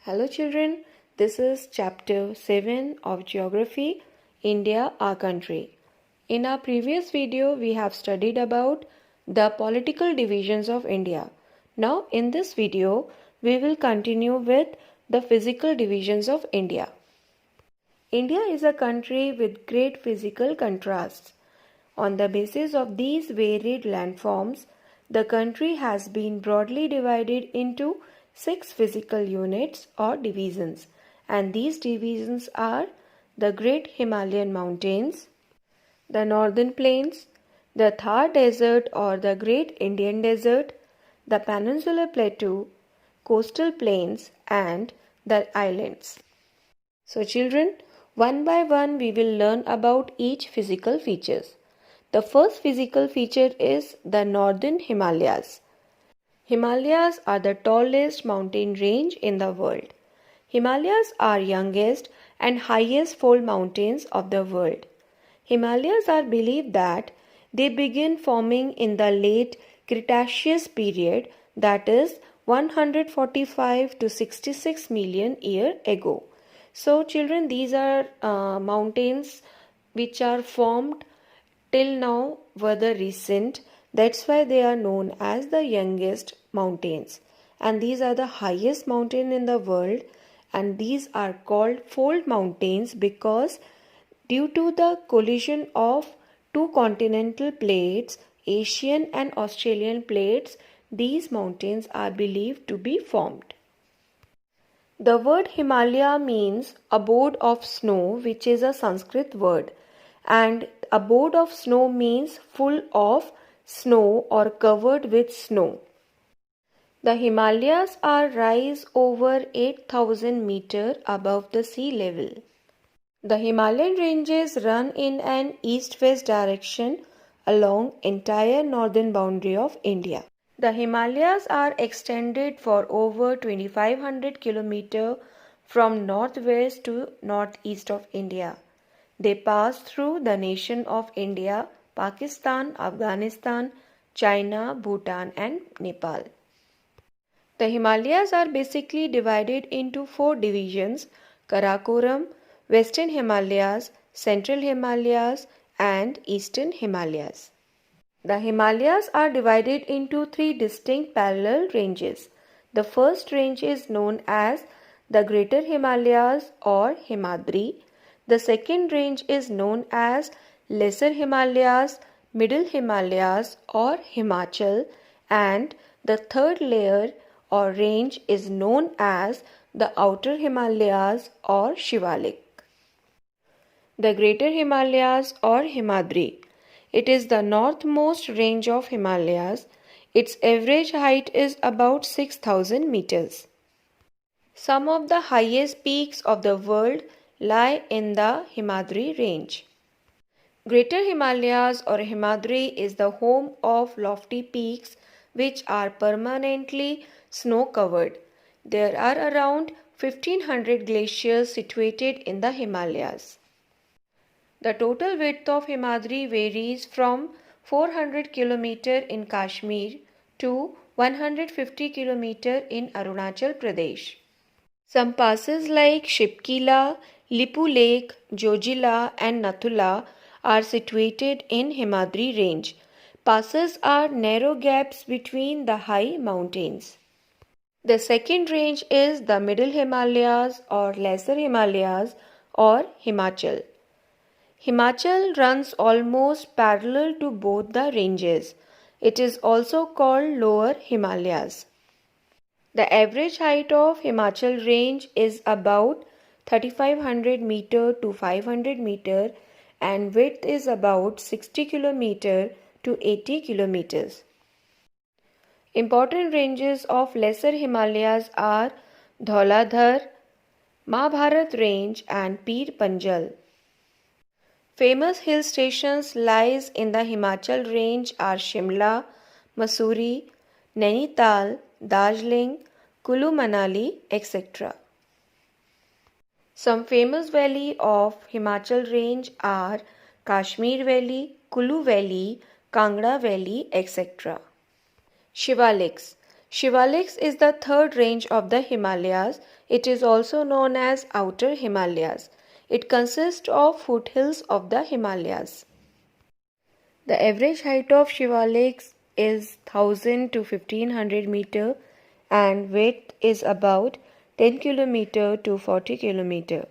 Hello children, this is chapter 7 of Geography, India, our country. In our previous video, we have studied about the political divisions of India. Now in this video, we will continue with the physical divisions of India. India is a country with great physical contrasts. On the basis of these varied landforms, the country has been broadly divided into 6 physical units or divisions, and these divisions are the Great Himalayan Mountains, the Northern Plains, the Thar Desert or the Great Indian Desert, the Peninsular Plateau, coastal plains, and the islands. So children, one by one we will learn about each physical features. The first physical feature is the Northern Himalayas. Himalayas are the tallest mountain range in the world. Himalayas are youngest and highest fold mountains of the world. Himalayas are believed that they began forming in the late Cretaceous period, that is 145 to 66 million years ago. So children, these are mountains which are formed till now were the recent. That's why they are known as the youngest mountains. And these are the highest mountain in the world, and these are called fold mountains because due to the collision of two continental plates, Asian and Australian plates, these mountains are believed to be formed. The word Himalaya means abode of snow, which is a Sanskrit word, and abode of snow means full of snow or covered with snow. The Himalayas are rise over 8,000 meters above the sea level. The Himalayan ranges run in an east-west direction along entire northern boundary of India. The Himalayas are extended for over 2,500 km from northwest to northeast of India. They pass through the nation of India, Pakistan, Afghanistan, China, Bhutan and Nepal. The Himalayas are basically divided into 4 divisions: Karakoram, Western Himalayas, Central Himalayas and Eastern Himalayas. The Himalayas are divided into 3 distinct parallel ranges. The first range is known as the Greater Himalayas or Himadri. The second range is known as Lesser Himalayas, Middle Himalayas or Himachal, and the third layer or range is known as the Outer Himalayas or Shivalik. The Greater Himalayas or Himadri. It is the northmost range of Himalayas. Its average height is about 6,000 meters. Some of the highest peaks of the world lie in the Himadri range. Greater Himalayas or Himadri is the home of lofty peaks which are permanently snow-covered. There are around 1,500 glaciers situated in the Himalayas. The total width of Himadri varies from 400 km in Kashmir to 150 km in Arunachal Pradesh. Some passes like Shipkila, Lipu Lake, Jojila and Nathula are situated in Himadri range. Passes are narrow gaps between the high mountains. The second range is the Middle Himalayas or Lesser Himalayas or Himachal. Himachal runs almost parallel to both the ranges. It is also called Lower Himalayas. The average height of Himachal range is about 3,500 meter to 500 meter and width is about 60 km to 80 kilometers. Important ranges of Lesser Himalayas are Dhauladhar, Mahabharat range and Pir Panjal. Famous hill stations lies in the Himachal range are Shimla, Mussoorie, Nainital, Darjeeling, Kulu Manali, etc. Some famous valleys of Himachal range are Kashmir Valley, Kulu Valley, Kangra Valley, etc. Shivaliks. Shivaliks is the third range of the Himalayas. It is also known as Outer Himalayas. It consists of foothills of the Himalayas. The average height of Shivaliks is 1000 to 1500 meter and width is about 10 km to 40 km.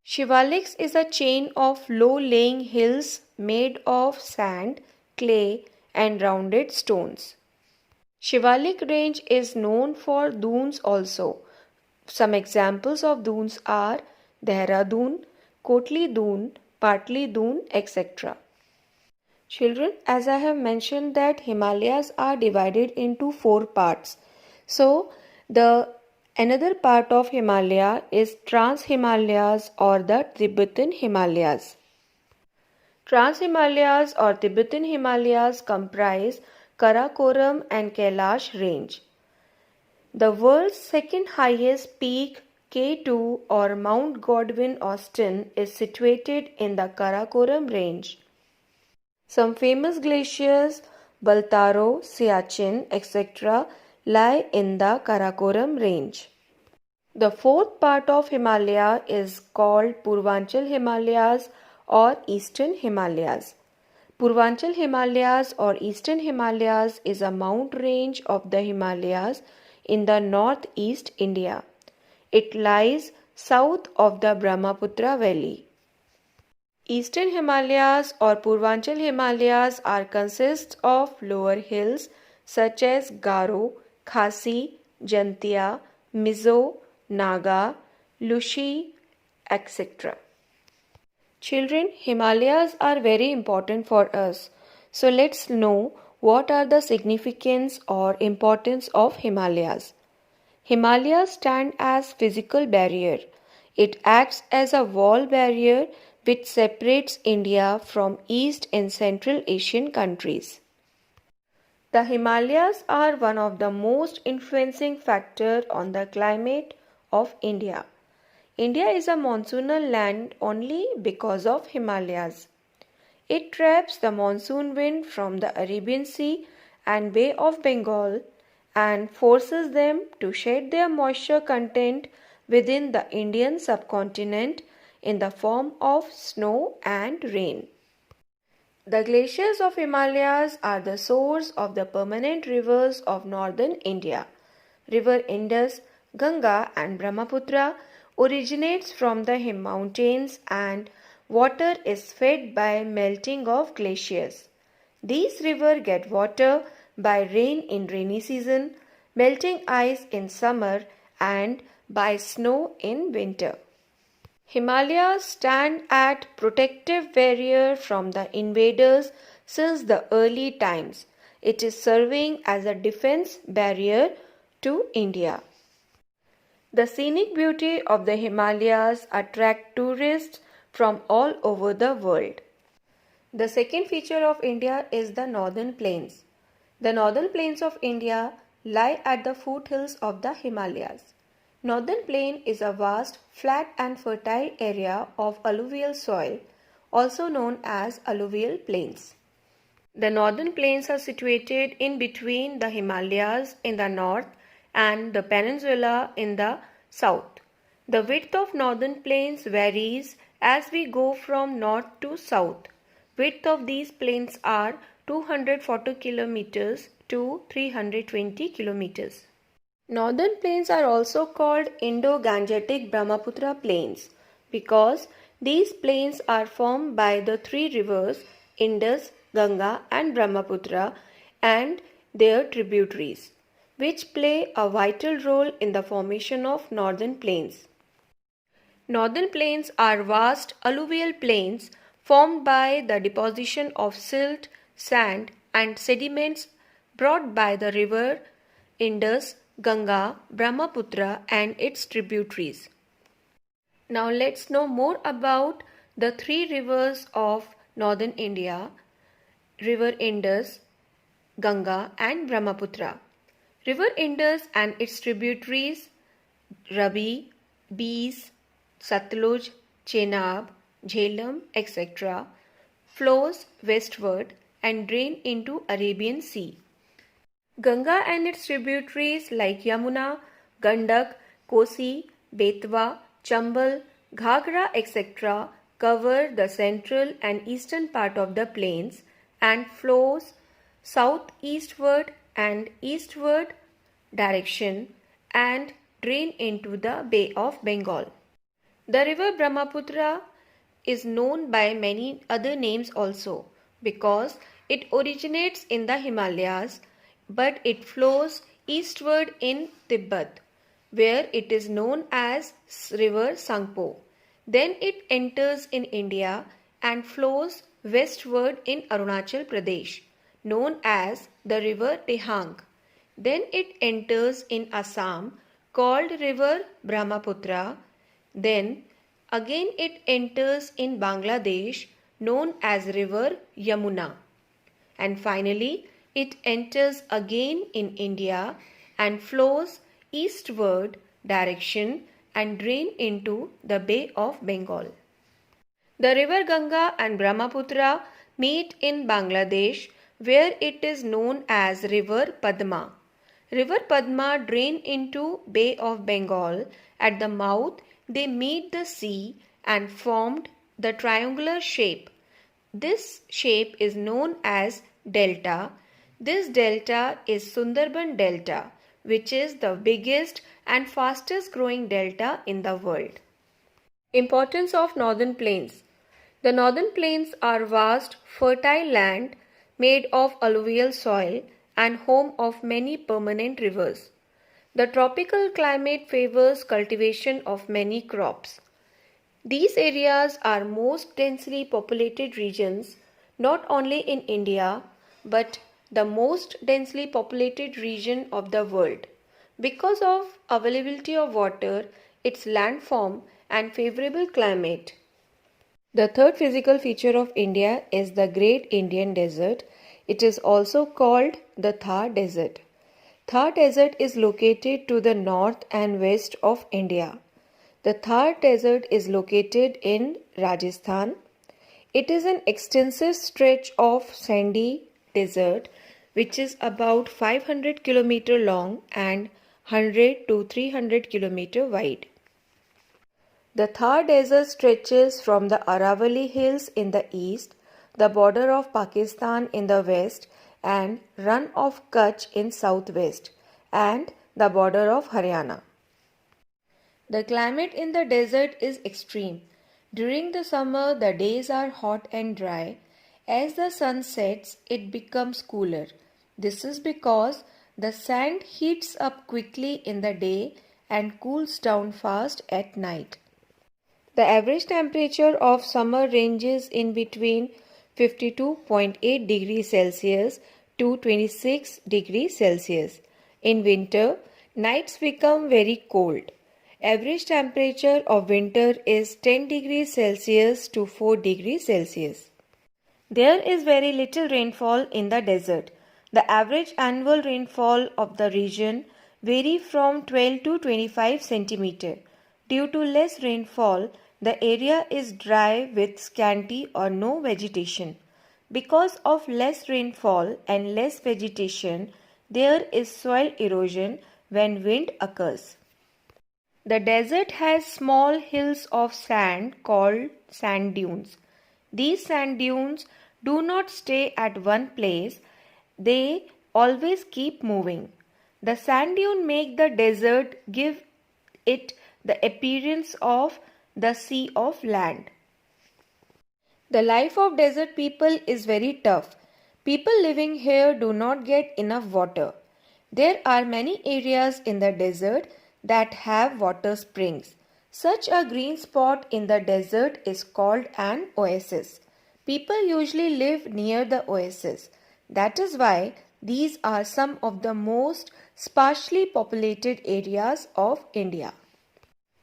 Shivaliks is a chain of low-lying hills made of sand, clay and rounded stones. Shivalik range is known for dunes also. Some examples of dunes are Dehradun, Kotli Dun, Patli Dun, etc. Children, as I have mentioned that Himalayas are divided into four parts. So, the another part of Himalaya is Trans-Himalayas or the Tibetan Himalayas. Trans-Himalayas or Tibetan Himalayas comprise Karakoram and Kailash range. The world's second highest peak, K2 or Mount Godwin Austen, is situated in the Karakoram range. Some famous glaciers, Baltaro, Siachen, etc., lie in the Karakoram range. The fourth part of Himalaya is called Purvanchal Himalayas or Eastern Himalayas. Purvanchal Himalayas or Eastern Himalayas is a mountain range of the Himalayas in the northeast India. It lies south of the Brahmaputra Valley. Eastern Himalayas or Purvanchal Himalayas consists of lower hills such as Garo, Khasi, Jantia, Mizo, Naga, Lushi, etc. Children, Himalayas are very important for us. So let's know what are the significance or importance of Himalayas. Himalayas stand as physical barrier. It acts as a wall barrier which separates India from East and Central Asian countries. The Himalayas are one of the most influencing factors on the climate of India. India is a monsoonal land only because of Himalayas. It traps the monsoon wind from the Arabian Sea and Bay of Bengal and forces them to shed their moisture content within the Indian subcontinent in the form of snow and rain. The glaciers of Himalayas are the source of the permanent rivers of northern India. River Indus, Ganga and Brahmaputra originates from the mountains and water is fed by melting of glaciers. These rivers get water by rain in rainy season, melting ice in summer and by snow in winter. Himalayas stand at protective barrier from the invaders since the early times. It is serving as a defense barrier to India. The scenic beauty of the Himalayas attract tourists from all over the world. The second feature of India is the northern plains. The northern plains of India lie at the foothills of the Himalayas. Northern Plain is a vast, flat and fertile area of alluvial soil, also known as alluvial plains. The northern plains are situated in between the Himalayas in the north and the peninsula in the south. The width of northern plains varies as we go from north to south. Width of these plains are 240 km to 320 km. Northern plains are also called Indo-Gangetic Brahmaputra plains because these plains are formed by the three rivers Indus, Ganga and Brahmaputra and their tributaries, which play a vital role in the formation of northern plains. Northern plains are vast alluvial plains formed by the deposition of silt, sand and sediments brought by the river Indus, Ganga, Brahmaputra and its tributaries. Now let's know more about the three rivers of northern India, River Indus, Ganga and Brahmaputra. River Indus and its tributaries Ravi, Beas, Satluj, Chenab, Jhelum, etc. flows westward and drain into Arabian Sea. Ganga and its tributaries like Yamuna, Gandak, Kosi, Betwa, Chambal, Ghagra, etc. cover the central and eastern part of the plains and flows southeastward and eastward direction and drain into the Bay of Bengal. The river Brahmaputra is known by many other names also because it originates in the Himalayas but it flows eastward in Tibet where it is known as river Sangpo. Then it enters in India and flows westward in Arunachal Pradesh known as the river Tehang. Then it enters in Assam called river Brahmaputra. Then again it enters in Bangladesh known as river Yamuna. And finally it enters again in India and flows eastward direction and drain into the Bay of Bengal. The river Ganga and Brahmaputra meet in Bangladesh where it is known as river Padma. River Padma drain into Bay of Bengal. At the mouth they meet the sea and formed the triangular shape. This shape is known as delta. This delta is Sundarban Delta, which is the biggest and fastest growing delta in the world. Importance of Northern Plains. The Northern Plains are vast, fertile land made of alluvial soil and home of many permanent rivers. The tropical climate favors cultivation of many crops. These areas are most densely populated regions not only in India but the most densely populated region of the world because of availability of water, its landform and favorable climate. The third physical feature of India is the Great Indian Desert. It is also called the Thar Desert. Thar Desert is located to the north and west of India. The Thar Desert is located in Rajasthan. It is an extensive stretch of sandy desert which is about 500 km long and 100 to 300 km wide. The Thar Desert stretches from the Aravalli Hills in the east, the border of Pakistan in the west, and Run of Kutch in southwest, and the border of Haryana. The climate in the desert is extreme. During the summer, the days are hot and dry. As the sun sets, it becomes cooler. This is because the sand heats up quickly in the day and cools down fast at night. The average temperature of summer ranges in between 52.8 degrees Celsius to 26 degrees Celsius. In winter, nights become very cold. Average temperature of winter is 10 degrees Celsius to 4 degrees Celsius. There is very little rainfall in the desert. The average annual rainfall of the region vary from 12 to 25 centimeter. Due to less rainfall, the area is dry with scanty or no vegetation. Because of less rainfall and less vegetation, there is soil erosion when wind occurs. The desert has small hills of sand called sand dunes. These sand dunes do not stay at one place, they always keep moving. The sand dune make the desert give it the appearance of the sea of land. The life of desert people is very tough. People living here do not get enough water. There are many areas in the desert that have water springs. Such a green spot in the desert is called an oasis. People usually live near the oasis. That is why these are some of the most sparsely populated areas of India.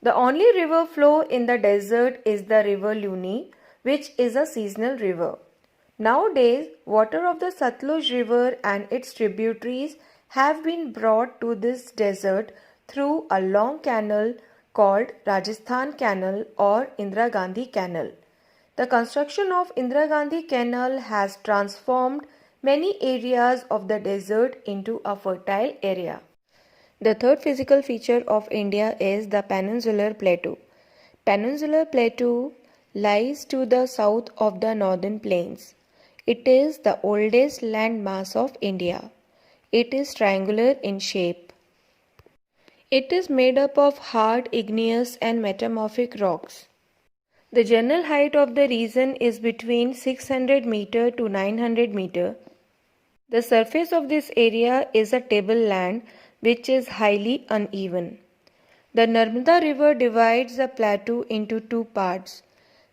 The only river flow in the desert is the river Luni, which is a seasonal river. Nowadays, water of the Satluj River and its tributaries have been brought to this desert through a long canal called Rajasthan Canal or Indira Gandhi Canal. The construction of Indira Gandhi Canal has transformed many areas of the desert into a fertile area. The third physical feature of India is the Peninsular Plateau. Peninsular Plateau lies to the south of the northern plains. It is the oldest land mass of India. It is triangular in shape. It is made up of hard igneous and metamorphic rocks. The general height of the region is between 600 meter to 900 meter. The surface of this area is a tableland which is highly uneven. The Narmada River divides the plateau into two parts,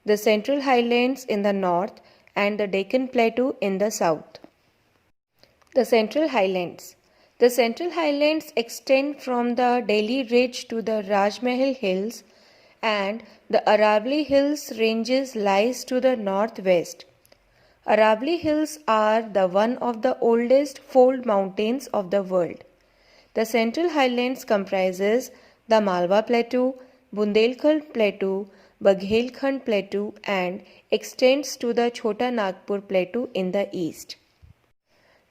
the Central Highlands in the north and the Deccan Plateau in the south. The Central Highlands. The Central Highlands extend from the Delhi Ridge to the Rajmahal Hills, and the Aravalli Hills ranges lies to the northwest. Aravalli Hills are the one of the oldest fold mountains of the world. The Central Highlands comprises the Malwa Plateau, Bundelkhand Plateau, Baghelkhand Plateau and extends to the Chota Nagpur Plateau in the east.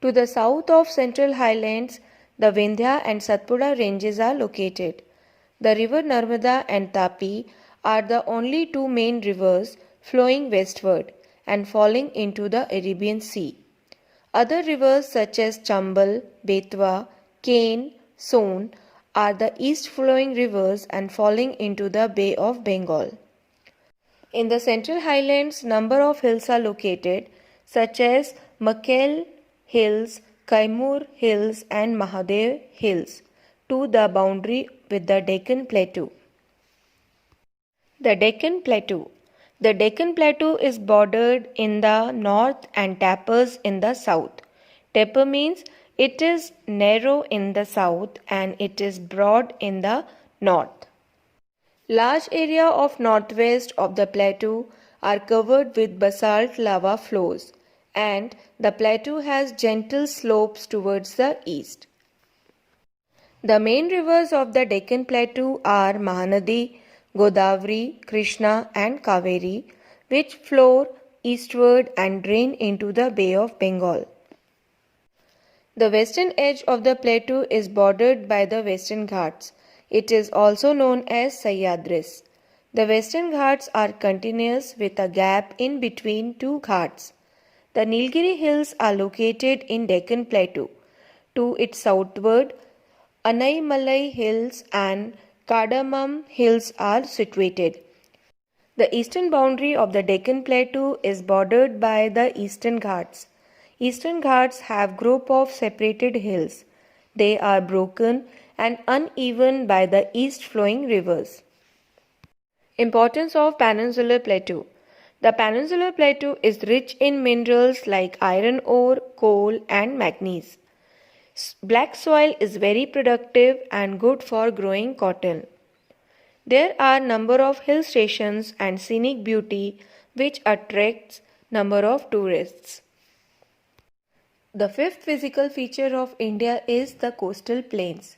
To the south of Central Highlands, the Vindhya and Satpura ranges are located. The river Narmada and Tapi are the only two main rivers flowing westward and falling into the Arabian Sea. Other rivers such as Chambal, Betwa, Ken, Son are the east-flowing rivers and falling into the Bay of Bengal. In the Central Highlands, number of hills are located such as Makel Hills, Kaimur Hills and Mahadev Hills to the boundary with the Deccan Plateau. The Deccan Plateau. The Deccan Plateau is bordered in the north and tapers in the south. Taper means it is narrow in the south and it is broad in the north. Large area of northwest of the plateau are covered with basalt lava flows and the plateau has gentle slopes towards the east. The main rivers of the Deccan Plateau are Mahanadi, Godavari, Krishna and Kaveri, which flow eastward and drain into the Bay of Bengal. The western edge of the plateau is bordered by the Western Ghats. It is also known as Sahyadris. The Western Ghats are continuous with a gap in between two ghats. The Nilgiri Hills are located in Deccan Plateau. To its southward, Anaimalai Hills and Cardamom Hills are situated. The eastern boundary of the Deccan Plateau is bordered by the Eastern Ghats. Eastern Ghats have group of separated hills. They are broken and uneven by the east-flowing rivers. Importance of Peninsular Plateau. The Peninsular Plateau is rich in minerals like iron ore, coal and manganese. Black soil is very productive and good for growing cotton. There are number of hill stations and scenic beauty which attracts number of tourists. The fifth physical feature of India is the coastal plains.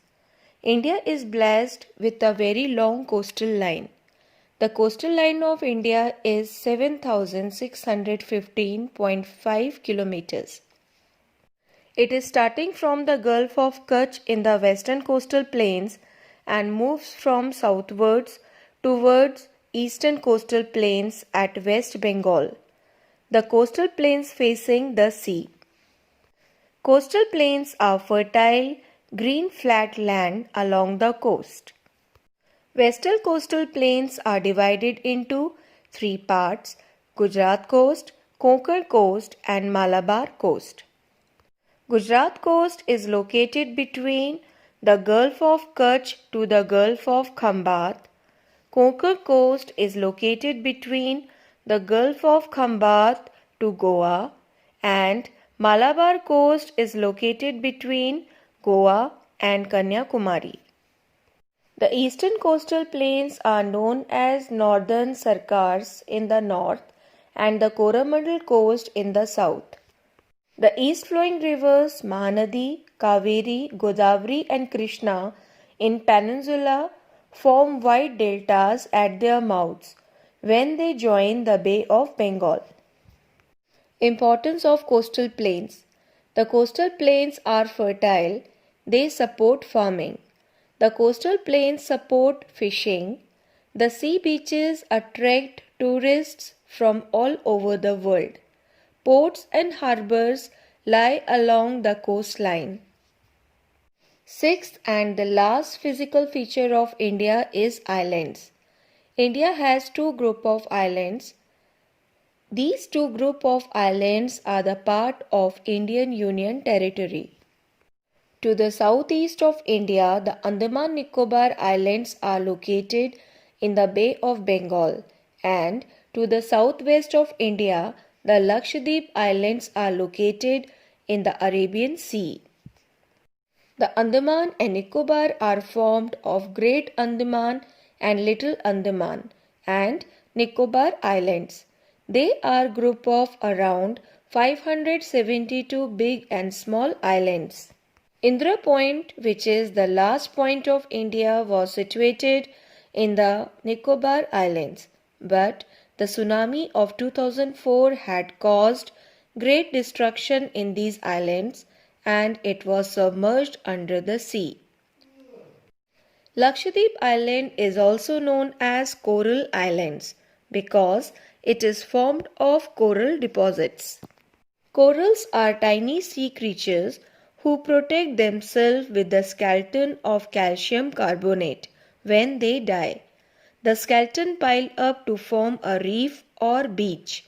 India is blessed with a very long coastal line. The coastal line of India is 7,615.5 kilometers. It is starting from the Gulf of Kutch in the western coastal plains and moves from southwards towards eastern coastal plains at West Bengal. The coastal plains facing the sea. Coastal plains are fertile, green flat land along the coast. Western coastal plains are divided into three parts: Gujarat coast, Konkan coast and Malabar coast. Gujarat coast is located between the Gulf of Kutch to the Gulf of Khambat. Konkan coast is located between the Gulf of Khambat to Goa, and Malabar coast is located between Goa and Kanyakumari. The eastern coastal plains are known as Northern Sarkars in the north and the Coromandel coast in the south. The east-flowing rivers Mahanadi, Kaveri, Godavari and Krishna in peninsula form wide deltas at their mouths when they join the Bay of Bengal. Importance of coastal plains. The coastal plains are fertile. They support farming. The coastal plains support fishing. The sea beaches attract tourists from all over the world. Ports and harbors lie along the coastline. Sixth and the last physical feature of India is islands. India has two groups of islands. These two groups of islands are the part of Indian Union Territory. To the southeast of India, the Andaman Nicobar Islands are located in the Bay of Bengal, and to the southwest of India, the Lakshadweep Islands are located in the Arabian Sea. The Andaman and Nicobar are formed of Great Andaman and Little Andaman and Nicobar Islands. They are group of around 572 big and small islands. Indra Point, which is the last point of India, was situated in the Nicobar Islands, but the tsunami of 2004 had caused great destruction in these islands and it was submerged under the sea. Lakshadweep Island is also known as Coral Islands because it is formed of coral deposits. Corals are tiny sea creatures who protect themselves with the skeleton of calcium carbonate when they die. The skeleton pile up to form a reef or beach.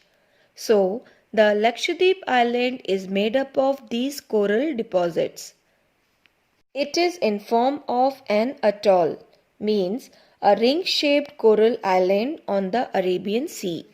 So, the Lakshadweep Island is made up of these coral deposits. It is in form of an atoll, means a ring-shaped coral island on the Arabian Sea.